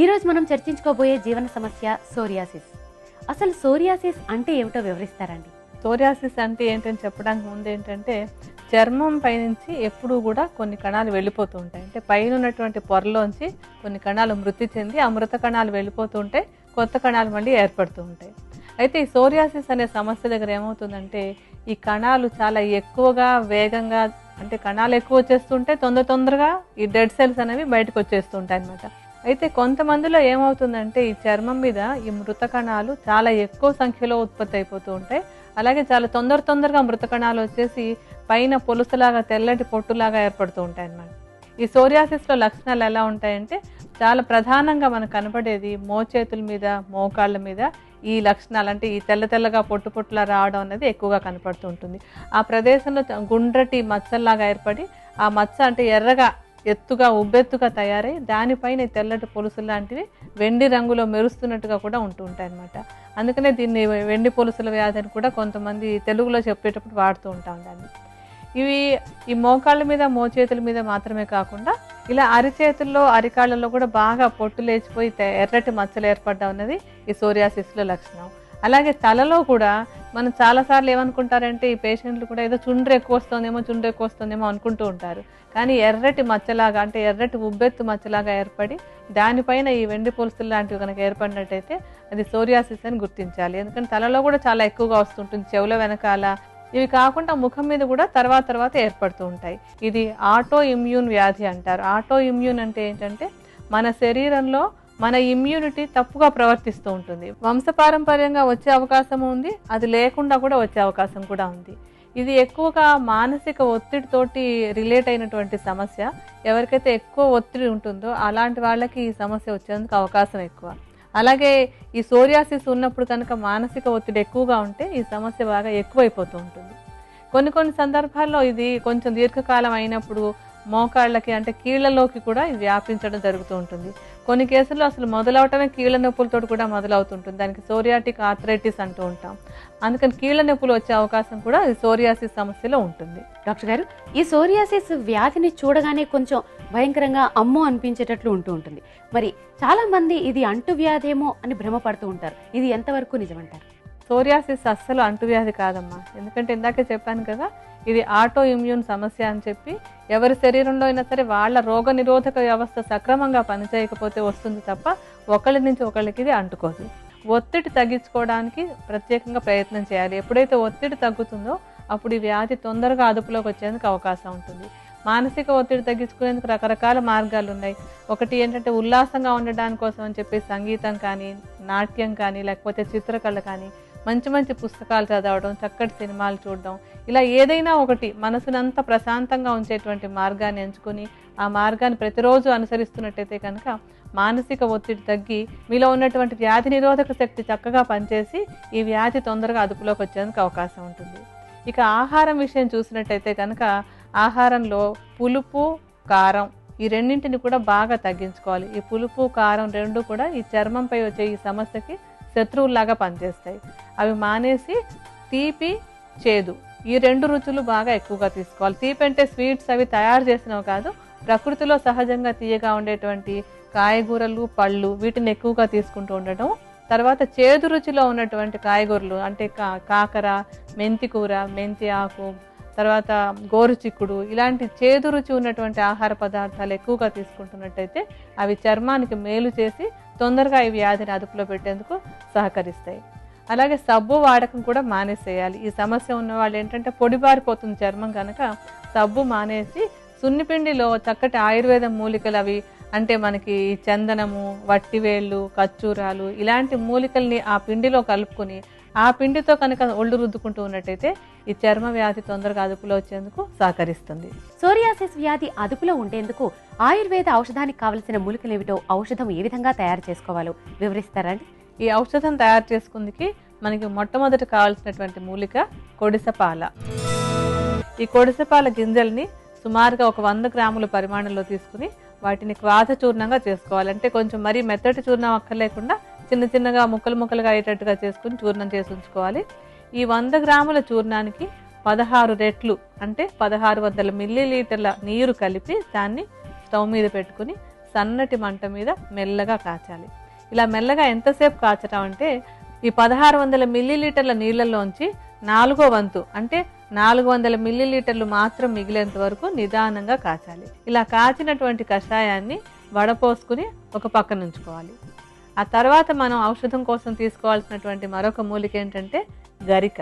ఈరోజు మనం చర్చించుకోబోయే జీవన సమస్య సోరియాసిస్. అసలు సోరియాసిస్ అంటే ఏమిటో వివరిస్తారండి? సోరియాసిస్ అంటే ఏంటని చెప్పడానికి ముందు ఏంటంటే, చర్మం పైనుంచి ఎప్పుడూ కూడా కొన్ని కణాలు వెళ్ళిపోతూ ఉంటాయి. అంటే పైన ఉన్నటువంటి పొరలోంచి కొన్ని కణాలు మృతి చెంది ఆ మృత కణాలు వెళ్ళిపోతూ ఉంటాయి, కొత్త కణాలు మళ్ళీ ఏర్పడుతూ ఉంటాయి. అయితే ఈ సోరియాసిస్ అనే సమస్య దగ్గర ఏమవుతుందంటే, ఈ కణాలు చాలా ఎక్కువగా వేగంగా, అంటే కణాలు ఎక్కువ వచ్చేస్తుంటే తొందరగా ఈ డెడ్ సెల్స్ అనేవి బయటకు వచ్చేస్తూ ఉంటాయి అన్నమాట. అయితే కొంతమందిలో ఏమవుతుందంటే, ఈ చర్మం మీద ఈ మృత కణాలు చాలా ఎక్కువ సంఖ్యలో ఉత్పత్తి అయిపోతూ ఉంటాయి. అలాగే చాలా తొందరగా మృత కణాలు వచ్చేసి పైన పొలుసులాగా తెల్లటి పొట్టులాగా ఏర్పడుతూ ఉంటాయి అన్నమాట. ఈ సోరియాసిస్లో లక్షణాలు ఎలా ఉంటాయంటే, చాలా ప్రధానంగా మనకు కనపడేది మోచేతుల మీద, మోకాళ్ళ మీద ఈ లక్షణాలు, అంటే ఈ తెల్లగా పొట్టులా రావడం అనేది ఎక్కువగా కనపడుతూ ఉంటుంది. ఆ ప్రదేశంలో గుండ్రటి మచ్చల్లాగా ఏర్పడి, ఆ మచ్చ అంటే ఎర్రగా ఎత్తుగా ఉబ్బెత్తుగా తయారై దానిపైన తెల్లటి పొలుసులు లాంటివి వెండి రంగులో మెరుస్తున్నట్టుగా కూడా ఉంటూ ఉంటాయి అన్నమాట. అందుకనే దీన్ని వెండి పొలుసుల వ్యాధి అని కూడా కొంతమంది తెలుగులో చెప్పేటప్పుడు వాడుతూ ఉంటాం దాన్ని. ఇవి ఈ మోకాళ్ళ మీద, మోచేతుల మీద మాత్రమే కాకుండా ఇలా అరిచేతుల్లో, అరికాళ్ళలో కూడా బాగా పొట్టు లేచిపోయి ఎర్రటి మచ్చలు ఏర్పడడం అనేది ఈ సోరియాసిస్లో లక్షణం. అలాగే తలలో కూడా మనం చాలాసార్లు ఏమనుకుంటారంటే, ఈ పేషెంట్లు కూడా ఏదో చుండ్రు ఎక్కువ వస్తుందేమో అనుకుంటూ ఉంటారు. కానీ ఎర్రటి మచ్చలాగా, అంటే ఎర్రటి ఉబ్బెత్తు మచ్చలాగా ఏర్పడి దానిపైన ఈ వెండి పొలుసులు లాంటివి కనుక ఏర్పడినట్టయితే అది సోరియాసిస్ అని గుర్తించాలి. ఎందుకంటే తలలో కూడా చాలా ఎక్కువగా వస్తుంటుంది, చెవుల వెనకాల. ఇవి కాకుండా ముఖం మీద కూడా తర్వాత ఏర్పడుతూ ఉంటాయి. ఇది ఆటో ఇమ్యూన్ వ్యాధి అంటారు. ఆటో ఇమ్యూన్ అంటే ఏంటంటే, మన శరీరంలో మన ఇమ్యూనిటీ తప్పుగా ప్రవర్తిస్తూ ఉంటుంది. వంశపారంపర్యంగా వచ్చే అవకాశం ఉంది, అది లేకుండా కూడా వచ్చే అవకాశం కూడా ఉంది. ఇది ఎక్కువగా మానసిక ఒత్తిడితోటి రిలేట్ అయినటువంటి సమస్య. ఎవరికైతే ఎక్కువ ఒత్తిడి ఉంటుందో అలాంటి వాళ్ళకి ఈ సమస్య వచ్చేందుకు అవకాశం ఎక్కువ. అలాగే ఈ సోరియాసిస్ ఉన్నప్పుడు కనుక మానసిక ఒత్తిడి ఎక్కువగా ఉంటే ఈ సమస్య బాగా ఎక్కువైపోతూ ఉంటుంది. కొన్ని సందర్భాల్లో ఇది కొంచెం దీర్ఘకాలం అయినప్పుడు మోకాళ్ళకి, అంటే కీళ్లలోకి కూడా ఇది వ్యాపించడం జరుగుతూ ఉంటుంది. కొన్ని కేసుల్లో అసలు మొదలవటమే కీళ్ల నొప్పులతో కూడా మొదలవుతుంటుంది. దానికి సోరియాటిక్ ఆర్థరైటిస్ అంటూ ఉంటాం. అందుకని కీళ్ల నొప్పులు వచ్చే అవకాశం కూడా ఈ సోరియాసిస్ సమస్యలో ఉంటుంది. డాక్టర్ గారు, ఈ సోరియాసిస్ వ్యాధిని చూడగానే కొంచెం భయంకరంగా అమ్మో అనిపించేటట్లు ఉంటుంది. మరి చాలా మంది ఇది అంటువ్యాధేమో అని భ్రమపడుతూ ఉంటారు. ఇది ఎంతవరకు నిజమంటారు? సోరియాసిస్ అస్సలు అంటువ్యాధి కాదమ్మా. ఎందుకంటే ఇందాకే చెప్పాను కదా, ఇది ఆటో ఇమ్యూన్ సమస్య అని చెప్పి, ఎవరి శరీరంలో అయినా సరే వాళ్ళ రోగ నిరోధక వ్యవస్థ సక్రమంగా పనిచేయకపోతే వస్తుంది తప్ప ఒకళ్ళ నుంచి ఒకళ్ళకి ఇది అంటుకోదు. ఒత్తిడి తగ్గించుకోవడానికి ప్రత్యేకంగా ప్రయత్నం చేయాలి. ఎప్పుడైతే ఒత్తిడి తగ్గుతుందో అప్పుడు ఈ వ్యాధి తొందరగా అదుపులోకి వచ్చేందుకు అవకాశం ఉంటుంది. మానసిక ఒత్తిడి తగ్గించుకునేందుకు రకరకాల మార్గాలు ఉన్నాయి. ఒకటి ఏంటంటే, ఉల్లాసంగా ఉండడానికి కోసం అని చెప్పి సంగీతం కానీ, నాట్యం కానీ, లేకపోతే చిత్రకళ కానీ, మంచి పుస్తకాలు చదవడం, చక్కటి సినిమాలు చూడడం, ఇలా ఏదైనా ఒకటి మనసునంతా ప్రశాంతంగా ఉంచేటువంటి మార్గాన్ని ఎంచుకొని ఆ మార్గాన్ని ప్రతిరోజు అనుసరిస్తున్నట్టయితే కనుక మానసిక ఒత్తిడి తగ్గి మీలో ఉన్నటువంటి వ్యాధి నిరోధక శక్తి చక్కగా పనిచేసి ఈ వ్యాధి తొందరగా అదుపులోకి వచ్చేందుకు అవకాశం ఉంటుంది. ఇక ఆహారం విషయం చూసినట్టయితే కనుక, ఆహారంలో పులుపు, కారం ఈ రెండింటిని కూడా బాగా తగ్గించుకోవాలి. ఈ పులుపు, కారం రెండు కూడా ఈ చర్మంపై వచ్చే ఈ సమస్యకి శత్రువుల్లాగా పనిచేస్తాయి. అవి మానేసి తీపి, చేదు ఈ రెండు రుచులు బాగా ఎక్కువగా తీసుకోవాలి. తీపి అంటే స్వీట్స్ అవి తయారు చేసినవి కాదు, ప్రకృతిలో సహజంగా తీయగా ఉండేటువంటి కాయగూరలు, పళ్ళు వీటిని ఎక్కువగా తీసుకుంటూ ఉండటం. తర్వాత చేదు రుచిలో ఉన్నటువంటి కాయగూరలు అంటే కాకర, మెంతి కూర, మెంతి ఆకు, తర్వాత గోరుచిక్కుడు, ఇలాంటి చేదు రుచి ఉన్నటువంటి ఆహార పదార్థాలు ఎక్కువగా తీసుకుంటున్నట్టయితే అవి చర్మానికి మేలు చేసి తొందరగా ఈ వ్యాధిని అదుపులో పెట్టేందుకు సహకరిస్తాయి. అలాగే సబ్బు వాడకం కూడా మానేసేయాలి. ఈ సమస్య ఉన్న వాళ్ళు ఏంటంటే, పొడిబారిపోతుంది చర్మం కనుక సబ్బు మానేసి సున్నిపిండిలో చక్కటి ఆయుర్వేదం మూలికలు, అవి అంటే మనకి చందనము, వట్టివేళ్ళు, కచ్చూరాలు ఇలాంటి మూలికల్ని ఆ పిండిలో కలుపుకొని ఆ పిండితో కనుక ఒళ్ళు రుద్దుకుంటూ ఉన్నట్టయితే ఈ చర్మ వ్యాధి తొందరగా అదుపులో వచ్చేందుకు సహకరిస్తుంది. సోరియాసిస్ వ్యాధి అదుపులో ఉండేందుకు ఆయుర్వేద ఔషధానికి కావలసిన మూలికలు ఏమిటో, ఔషధం ఏ విధంగా తయారు చేసుకోవాలో వివరిస్తారండి? ఈ ఔషధం తయారు చేసుకుందికి మనకి మొట్టమొదటి కావాల్సినటువంటి మూలిక కొడిసపాల. ఈ కొడిసపాల గింజల్ని సుమారుగా ఒక 100 గ్రాముల పరిమాణంలో తీసుకుని వాటిని క్వాథ చూర్ణంగా చేసుకోవాలి. అంటే కొంచెం మరీ మెత్తటి చూర్ణం అక్కర్లేకుండా చిన్నగా ముక్కలుగా అయ్యేటట్టుగా చేసుకుని చూర్ణం చేసి ఉంచుకోవాలి. ఈ 100 గ్రాముల చూర్ణానికి 16 రెట్లు అంటే 1600 మిల్లీలీటర్ల నీరు కలిపి దాన్ని స్టవ్ మీద పెట్టుకుని సన్నటి మంట మీద మెల్లగా కాచాలి. ఇలా మెల్లగా ఎంతసేపు కాచటం అంటే ఈ 1600 మిల్లీలీటర్ల నీళ్ళల్లోంచి 1/4 వంతు అంటే 400 మిల్లీలీటర్లు మాత్రం మిగిలేంత వరకు నిదానంగా కాచాలి. ఇలా కాచినటువంటి కషాయాన్ని వడపోసుకుని ఒక పక్కన ఉంచుకోవాలి. ఆ తర్వాత మనం ఔషధం కోసం తీసుకోవాల్సినటువంటి మరొక మూలిక ఏంటంటే గరిక.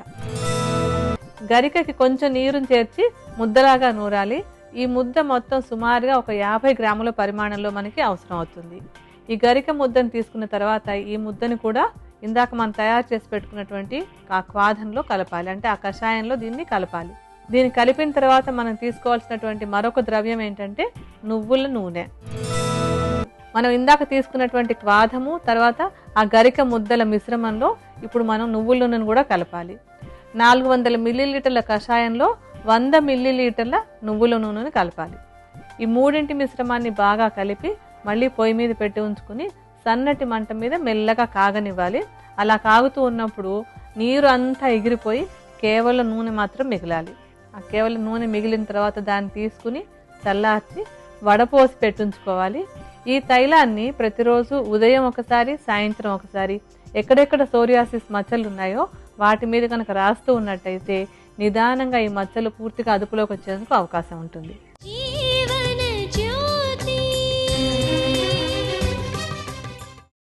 గరికకి కొంచెం నీరుని చేర్చి ముద్దలాగా నూరాలి. ఈ ముద్ద మొత్తం సుమారుగా ఒక 50 గ్రాముల పరిమాణంలో మనకి అవసరం అవుతుంది. ఈ గరిక ముద్దను తీసుకున్న తర్వాత ఈ ముద్దని కూడా ఇందాక మనం తయారు చేసి పెట్టుకున్నటువంటి ఆ క్వాథంలో కలపాలి. అంటే ఆ కషాయంలో దీన్ని కలపాలి. దీన్ని కలిపిన తర్వాత మనం తీసుకోవాల్సినటువంటి మరొక ద్రవ్యం ఏంటంటే నువ్వుల నూనె. మనం ఇందాక తీసుకున్నటువంటి క్వాథము తర్వాత ఆ గరిక ముద్దల మిశ్రమంలో ఇప్పుడు మనం నువ్వుల నూనెను కూడా కలపాలి. 400 మిల్లీలీటర్ల కషాయంలో 100 మిల్లీలీటర్ల నువ్వుల నూనెను కలపాలి. ఈ మూడింటి మిశ్రమాన్ని బాగా కలిపి మళ్ళీ పొయ్యి మీద పెట్టి ఉంచుకుని సన్నటి మంట మీద మెల్లగా కాగనివ్వాలి. అలా కాగుతూ ఉన్నప్పుడు నీరు అంతా ఎగిరిపోయి కేవలం నూనె మాత్రం మిగలాలి. ఆ కేవలం నూనె మిగిలిన తర్వాత దాన్ని తీసుకుని చల్లార్చి వడపోసి పెట్టుంచుకోవాలి. ఈ తైలాన్ని ప్రతిరోజు ఉదయం ఒకసారి సాయంత్రం ఒకసారి ఎక్కడెక్కడ సోరియాసిస్ మచ్చలు ఉన్నాయో వాటి మీద కనుక రాస్తూ ఉన్నట్టయితే నిదానంగా ఈ మచ్చలు పూర్తిగా అదుపులోకి వచ్చేందుకు అవకాశం ఉంటుంది.